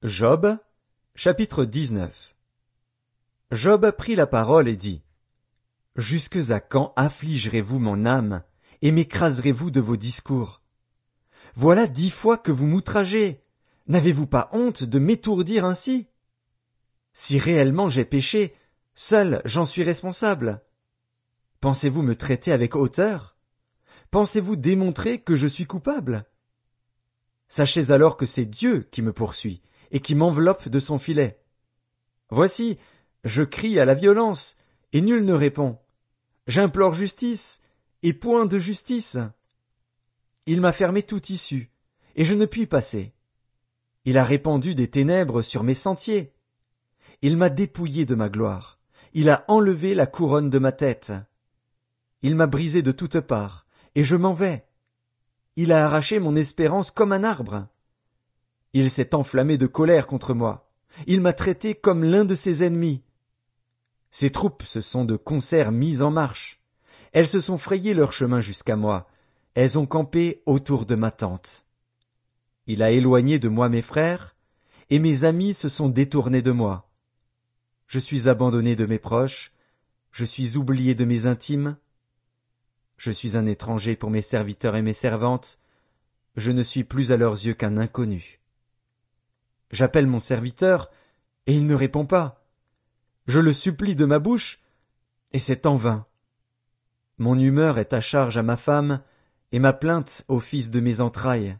Job, chapitre 19. Job prit la parole et dit: Jusques à quand affligerez-vous mon âme, et m'écraserez-vous de vos discours? Voilà 10 fois que vous m'outragez. N'avez-vous pas honte de m'étourdir ainsi? Si réellement j'ai péché, seul j'en suis responsable. Pensez-vous me traiter avec hauteur? Pensez-vous démontrer que je suis coupable? Sachez alors que c'est Dieu qui me poursuit et qui m'enveloppe de son filet. Voici, je crie à la violence, et nul ne répond. J'implore justice, et point de justice. Il m'a fermé toute issue, et je ne puis passer. Il a répandu des ténèbres sur mes sentiers. Il m'a dépouillé de ma gloire. Il a enlevé la couronne de ma tête. Il m'a brisé de toutes parts, et je m'en vais. Il a arraché mon espérance comme un arbre. Il s'est enflammé de colère contre moi. Il m'a traité comme l'un de ses ennemis. Ses troupes se sont de concert mises en marche. Elles se sont frayé leur chemin jusqu'à moi. Elles ont campé autour de ma tente. Il a éloigné de moi mes frères, et mes amis se sont détournés de moi. Je suis abandonné de mes proches, je suis oublié de mes intimes. Je suis un étranger pour mes serviteurs et mes servantes, je ne suis plus à leurs yeux qu'un inconnu. J'appelle mon serviteur, et il ne répond pas. Je le supplie de ma bouche, et c'est en vain. Mon humeur est à charge à ma femme, et ma plainte au fils de mes entrailles.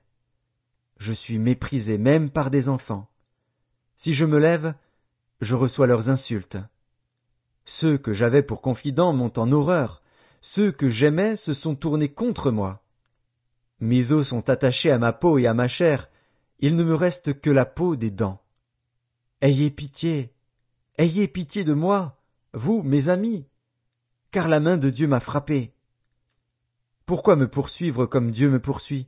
Je suis méprisé même par des enfants. Si je me lève, je reçois leurs insultes. Ceux que j'avais pour confidents m'ont en horreur, ceux que j'aimais se sont tournés contre moi. Mes os sont attachés à ma peau et à ma chair, il ne me reste que la peau des dents. Ayez pitié de moi, vous, mes amis, car la main de Dieu m'a frappé. Pourquoi me poursuivre comme Dieu me poursuit?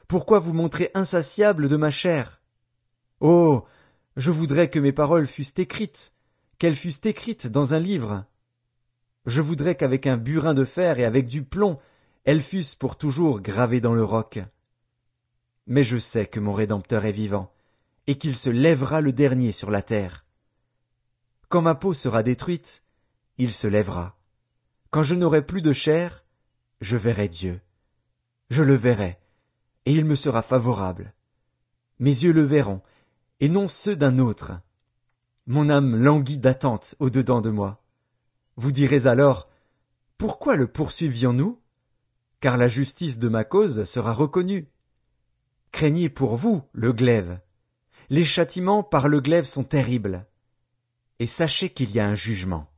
Pourquoi vous montrer insatiable de ma chair? Oh, je voudrais que mes paroles fussent écrites, qu'elles fussent écrites dans un livre. Je voudrais qu'avec un burin de fer et avec du plomb, elles fussent pour toujours gravées dans le roc. Mais je sais que mon Rédempteur est vivant, et qu'il se lèvera le dernier sur la terre. Quand ma peau sera détruite, il se lèvera. Quand je n'aurai plus de chair, je verrai Dieu. Je le verrai, et il me sera favorable. Mes yeux le verront, et non ceux d'un autre. Mon âme languit d'attente au-dedans de moi. Vous direz alors, pourquoi le poursuivions-nous? Car la justice de ma cause sera reconnue. Craignez pour vous le glaive. Les châtiments par le glaive sont terribles. Et sachez qu'il y a un jugement.